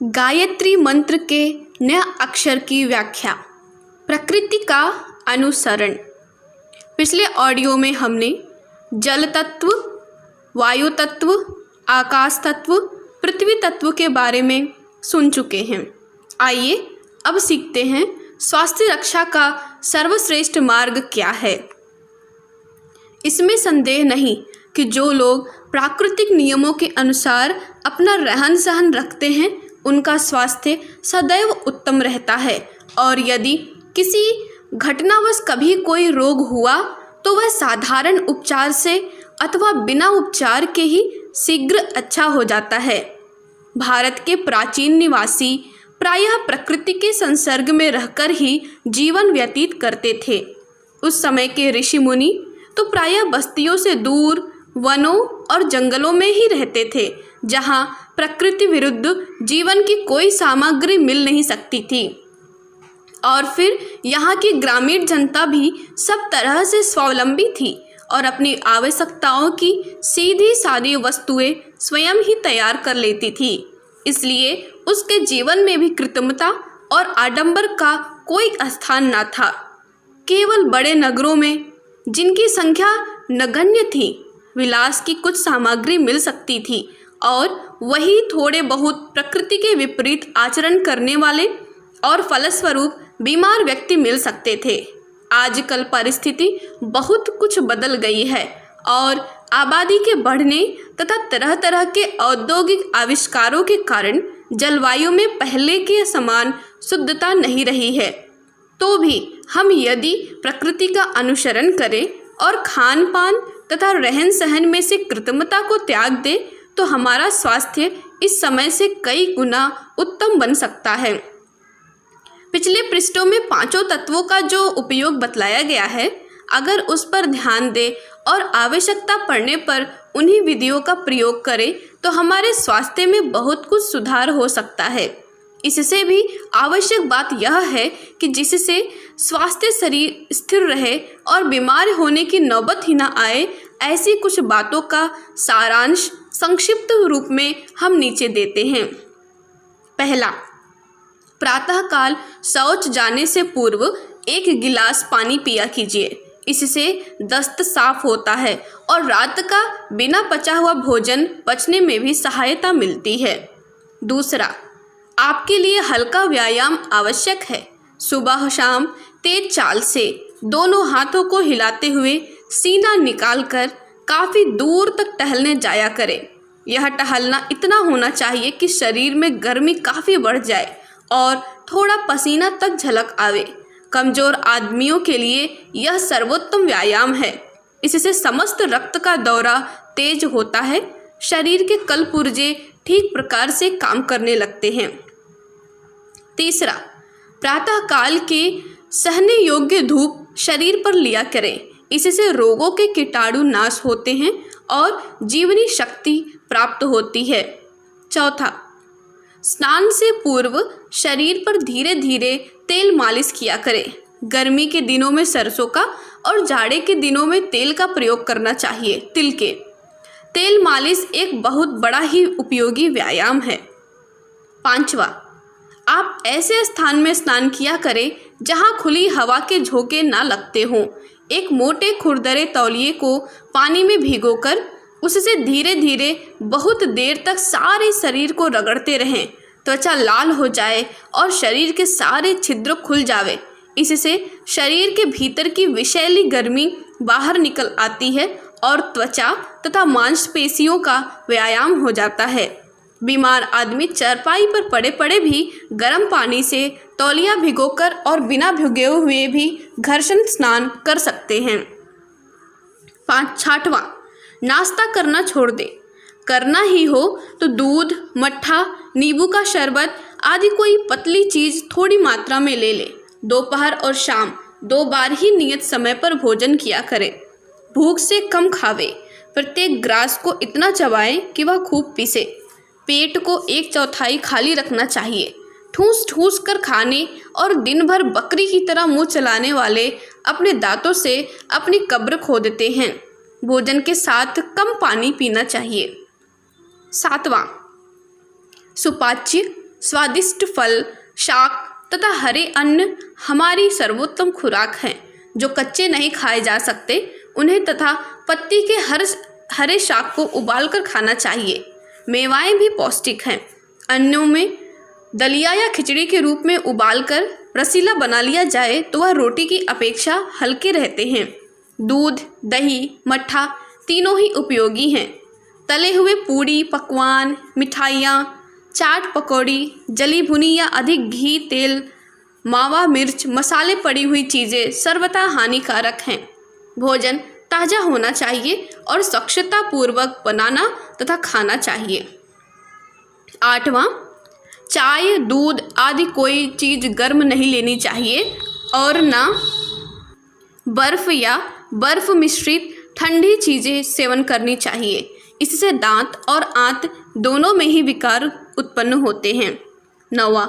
गायत्री मंत्र के नया अक्षर की व्याख्या। प्रकृति का अनुसरण। पिछले ऑडियो में हमने जल तत्व, वायु तत्व, आकाश तत्व, पृथ्वी तत्व के बारे में सुन चुके हैं। आइए अब सीखते हैं स्वास्थ्य रक्षा का सर्वश्रेष्ठ मार्ग क्या है। इसमें संदेह नहीं कि जो लोग प्राकृतिक नियमों के अनुसार अपना रहन सहन रखते हैं उनका स्वास्थ्य सदैव उत्तम रहता है, और यदि किसी घटनावश कभी कोई रोग हुआ तो वह साधारण उपचार से अथवा बिना उपचार के ही शीघ्र अच्छा हो जाता है। भारत के प्राचीन निवासी प्रायः प्रकृति के संसर्ग में रहकर ही जीवन व्यतीत करते थे। उस समय के ऋषि मुनि तो प्रायः बस्तियों से दूर वनों और जंगलों में ही रहते थे, जहाँ प्रकृति विरुद्ध जीवन की कोई सामग्री मिल नहीं सकती थी। और फिर यहाँ की ग्रामीण जनता भी सब तरह से स्वावलंबी थी और अपनी आवश्यकताओं की सीधी सादी वस्तुएं स्वयं ही तैयार कर लेती थी। इसलिए उसके जीवन में भी कृत्रिमता और आडंबर का कोई स्थान न था। केवल बड़े नगरों में, जिनकी संख्या नगण्य थी, विलास की कुछ सामग्री मिल सकती थी, और वही थोड़े बहुत प्रकृति के विपरीत आचरण करने वाले और फलस्वरूप बीमार व्यक्ति मिल सकते थे। आजकल परिस्थिति बहुत कुछ बदल गई है और आबादी के बढ़ने तथा तरह तरह के औद्योगिक आविष्कारों के कारण जलवायु में पहले के समान शुद्धता नहीं रही है। तो भी हम यदि प्रकृति का अनुसरण करें और खान पान तथा रहन सहन में से कृत्रिमता को त्याग दें तो हमारा स्वास्थ्य इस समय से कई गुना उत्तम बन सकता है। पिछले पृष्ठों में पांचों तत्वों का जो उपयोग बतलाया गया है, अगर उस पर ध्यान दें और आवश्यकता पड़ने पर उन्हीं विधियों का प्रयोग करें तो हमारे स्वास्थ्य में बहुत कुछ सुधार हो सकता है। इससे भी आवश्यक बात यह है कि जिससे स्वास्थ्य शरीर स्थिर रहे और बीमार होने की नौबत ही न आए, ऐसी कुछ बातों का सारांश संक्षिप्त रूप में हम नीचे देते हैं। पहला, प्रातःकाल शौच जाने से पूर्व 1 गिलास पानी पिया कीजिए। इससे दस्त साफ होता है और रात का बिना पचा हुआ भोजन पचने में भी सहायता मिलती है। दूसरा, आपके लिए हल्का व्यायाम आवश्यक है। सुबह शाम तेज चाल से दोनों हाथों को हिलाते हुए सीना निकालकर काफ़ी दूर तक टहलने जाया करें। यह टहलना इतना होना चाहिए कि शरीर में गर्मी काफ़ी बढ़ जाए और थोड़ा पसीना तक झलक आवे। कमज़ोर आदमियों के लिए यह सर्वोत्तम व्यायाम है। इससे समस्त रक्त का दौरा तेज होता है, शरीर के कलपुर्जे ठीक प्रकार से काम करने लगते हैं। तीसरा, प्रातःकाल के सहने योग्य धूप शरीर पर लिया करें। इससे रोगों के कीटाणु नाश होते हैं और जीवनी शक्ति प्राप्त होती है। चौथा, स्नान से पूर्व शरीर पर धीरे धीरे तेल मालिश किया करें। गर्मी के दिनों में सरसों का और जाड़े के दिनों में तेल का प्रयोग करना चाहिए। तिल के तेल मालिश एक बहुत बड़ा ही उपयोगी व्यायाम है। पांचवा, आप ऐसे स्थान में स्नान किया करें जहां खुली हवा के झोंके ना लगते हों। एक मोटे खुरदरे तौलिए को पानी में भिगोकर उससे धीरे धीरे बहुत देर तक सारे शरीर को रगड़ते रहें। त्वचा लाल हो जाए और शरीर के सारे छिद्र खुल जावे। इससे शरीर के भीतर की विषैली गर्मी बाहर निकल आती है और त्वचा तथा मांसपेशियों का व्यायाम हो जाता है। बीमार आदमी चारपाई पर पड़े पड़े भी गर्म पानी से तौलिया भिगोकर और बिना भिगे हुए भी घर्षण स्नान कर सकते हैं। छठवां, नाश्ता करना छोड़ दें। करना ही हो तो दूध, मट्ठा, नींबू का शरबत आदि कोई पतली चीज़ थोड़ी मात्रा में ले लें। दोपहर और शाम 2 बार ही नियत समय पर भोजन किया करें। भूख से कम खावे। प्रत्येक ग्रास को इतना चबाएं कि वह खूब पीसे। पेट को 1/4 खाली रखना चाहिए। ठूस ठूस कर खाने और दिन भर बकरी की तरह मुंह चलाने वाले अपने दांतों से अपनी कब्र खोदते हैं। भोजन के साथ कम पानी पीना चाहिए। 7वां, सुपाच्य स्वादिष्ट फल, शाक तथा हरे अन्न हमारी सर्वोत्तम खुराक हैं, जो कच्चे नहीं खाए जा सकते। उन्हें तथा पत्ती के हरे शाक को उबालकर खाना चाहिए। मेवाएं भी पौष्टिक हैं। अन्नों में दलिया या खिचड़ी के रूप में उबालकर रसीला बना लिया जाए तो वह रोटी की अपेक्षा हल्के रहते हैं। दूध, दही, मट्ठा तीनों ही उपयोगी हैं। तले हुए पूड़ी, पकवान, मिठाइयाँ, चाट, पकौड़ी, जली भुनी या अधिक घी, तेल, मावा, मिर्च, मसाले पड़ी हुई चीज़ें सर्वथा हानिकारक हैं। भोजन ताज़ा होना चाहिए और स्वच्छता पूर्वक बनाना तथा खाना चाहिए। 8वां, चाय, दूध आदि कोई चीज़ गर्म नहीं लेनी चाहिए और ना बर्फ़ या बर्फ़ मिश्रित ठंडी चीज़ें सेवन करनी चाहिए। इससे दांत और आंत दोनों में ही विकार उत्पन्न होते हैं। 9वां,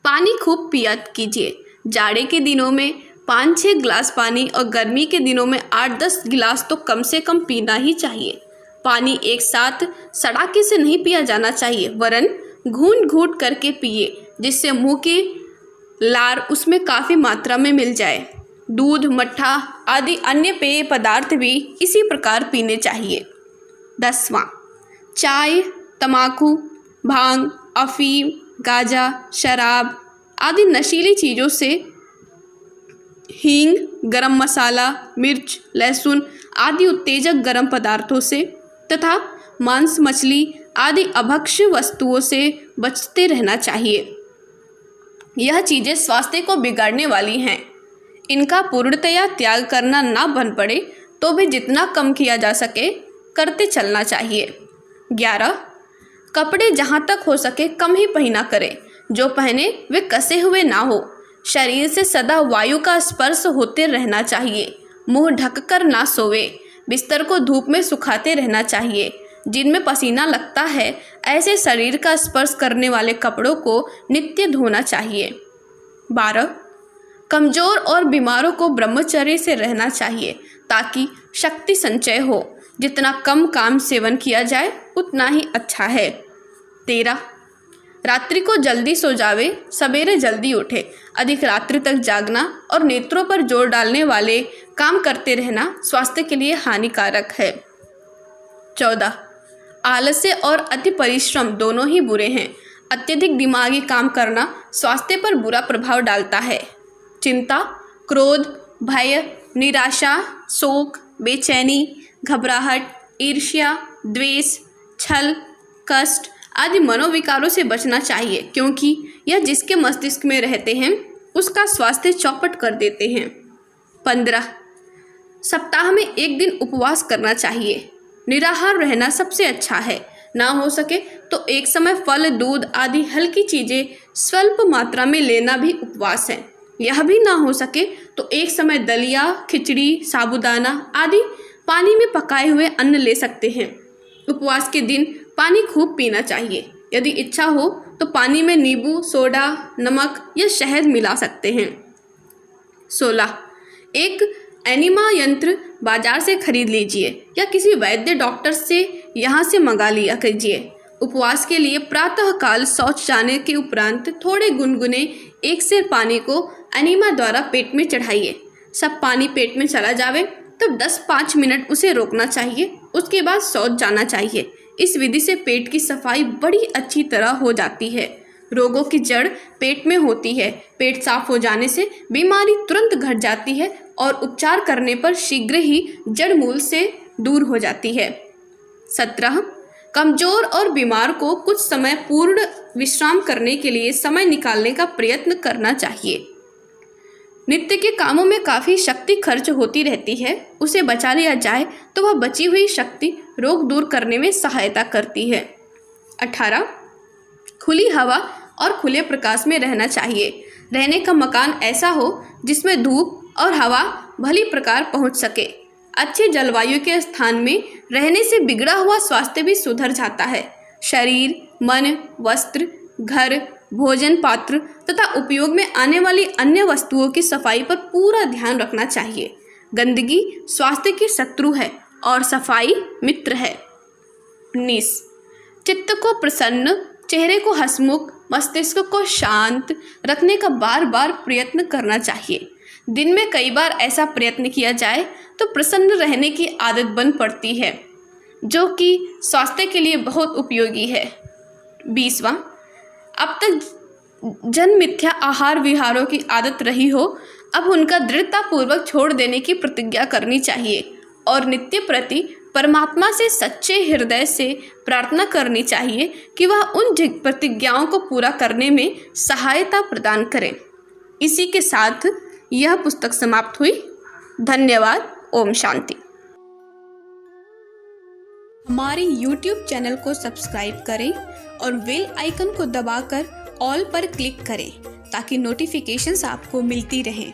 पानी खूब पिया कीजिए। जाड़े के दिनों में 5-6 गिलास पानी और गर्मी के दिनों में 8-10 गिलास तो कम से कम पीना ही चाहिए। पानी एक साथ सड़ाके से नहीं पिया जाना चाहिए, वरन घूंट घूंट करके पिए, जिससे मुंह की लार उसमें काफ़ी मात्रा में मिल जाए। दूध, मट्ठा आदि अन्य पेय पदार्थ भी इसी प्रकार पीने चाहिए। 10वां, चाय, तम्बाकू, भांग, अफीम, गांजा, शराब आदि नशीली चीज़ों से, हींग, गरम मसाला, मिर्च, लहसुन आदि उत्तेजक गरम पदार्थों से तथा मांस, मछली आदि अभक्ष्य वस्तुओं से बचते रहना चाहिए। यह चीज़ें स्वास्थ्य को बिगाड़ने वाली हैं। इनका पूर्णतया त्याग करना ना बन पड़े तो भी जितना कम किया जा सके करते चलना चाहिए। 11, कपड़े जहाँ तक हो सके कम ही पहना करें। जो पहने वे कसे हुए ना हो। शरीर से सदा वायु का स्पर्श होते रहना चाहिए। मुंह ढककर ना सोवे। बिस्तर को धूप में सुखाते रहना चाहिए। जिनमें पसीना लगता है ऐसे शरीर का स्पर्श करने वाले कपड़ों को नित्य धोना चाहिए। 12, कमज़ोर और बीमारों को ब्रह्मचर्य से रहना चाहिए ताकि शक्ति संचय हो। जितना कम काम सेवन किया जाए उतना ही अच्छा है। 13, रात्रि को जल्दी सो जावे, सवेरे जल्दी उठे। अधिक रात्रि तक जागना और नेत्रों पर जोर डालने वाले काम करते रहना स्वास्थ्य के लिए हानिकारक है। 14, आलस्य और अति परिश्रम दोनों ही बुरे हैं। अत्यधिक दिमागी काम करना स्वास्थ्य पर बुरा प्रभाव डालता है। चिंता, क्रोध, भय, निराशा, शोक, बेचैनी, घबराहट, ईर्ष्या, द्वेष, छल, कष्ट आदि मनोविकारों से बचना चाहिए, क्योंकि यह जिसके मस्तिष्क में रहते हैं उसका स्वास्थ्य चौपट कर देते हैं। 15, सप्ताह में एक दिन उपवास करना चाहिए। निराहार रहना सबसे अच्छा है। ना हो सके तो एक समय फल, दूध आदि हल्की चीज़ें स्वल्प मात्रा में लेना भी उपवास है। यह भी ना हो सके तो एक समय दलिया, खिचड़ी, साबूदाना आदि पानी में पकाए हुए अन्न ले सकते हैं। उपवास के दिन पानी खूब पीना चाहिए। यदि इच्छा हो तो पानी में नींबू, सोडा, नमक या शहद मिला सकते हैं। 16, एक एनिमा यंत्र बाजार से खरीद लीजिए या किसी वैद्य डॉक्टर से यहाँ से मंगा लिया कीजिए। उपवास के लिए प्रातःकाल शौच जाने के उपरांत थोड़े गुनगुने 1 सेर पानी को एनिमा द्वारा पेट में चढ़ाइए। सब पानी पेट में चला जावे तब 10-5 मिनट उसे रोकना चाहिए। उसके बाद शौच जाना चाहिए। इस विधि से पेट की सफाई बड़ी अच्छी तरह हो जाती है। रोगों की जड़ पेट में होती है। पेट साफ हो जाने से बीमारी तुरंत घट जाती है और उपचार करने पर शीघ्र ही जड़ मूल से दूर हो जाती है। 17, कमजोर और बीमार को कुछ समय पूर्ण विश्राम करने के लिए समय निकालने का प्रयत्न करना चाहिए। नित्य के कामों में काफ़ी शक्ति खर्च होती रहती है। उसे बचा लिया जाए तो वह बची हुई शक्ति रोग दूर करने में सहायता करती है। 18, खुली हवा और खुले प्रकाश में रहना चाहिए। रहने का मकान ऐसा हो जिसमें धूप और हवा भली प्रकार पहुंच सके। अच्छे जलवायु के स्थान में रहने से बिगड़ा हुआ स्वास्थ्य भी सुधर जाता है। शरीर, मन, वस्त्र, घर, भोजन पात्र तथा उपयोग में आने वाली अन्य वस्तुओं की सफाई पर पूरा ध्यान रखना चाहिए। गंदगी स्वास्थ्य की शत्रु है और सफाई मित्र है। 19, चित्त को प्रसन्न, चेहरे को हंसमुख, मस्तिष्क को शांत रखने का बार बार प्रयत्न करना चाहिए। दिन में कई बार ऐसा प्रयत्न किया जाए तो प्रसन्न रहने की आदत बन पड़ती है, जो कि स्वास्थ्य के लिए बहुत उपयोगी है। 20वां, अब तक जन मिथ्या आहार विहारों की आदत रही हो, अब उनका दृढ़तापूर्वक छोड़ देने की प्रतिज्ञा करनी चाहिए और नित्य प्रति परमात्मा से सच्चे हृदय से प्रार्थना करनी चाहिए कि वह उन प्रतिज्ञाओं को पूरा करने में सहायता प्रदान करें। इसी के साथ यह पुस्तक समाप्त हुई। धन्यवाद। ओम शांति। हमारे YouTube चैनल को सब्सक्राइब करें और बेल आइकन को दबाकर ऑल पर क्लिक करें ताकि नोटिफिकेशंस आपको मिलती रहें।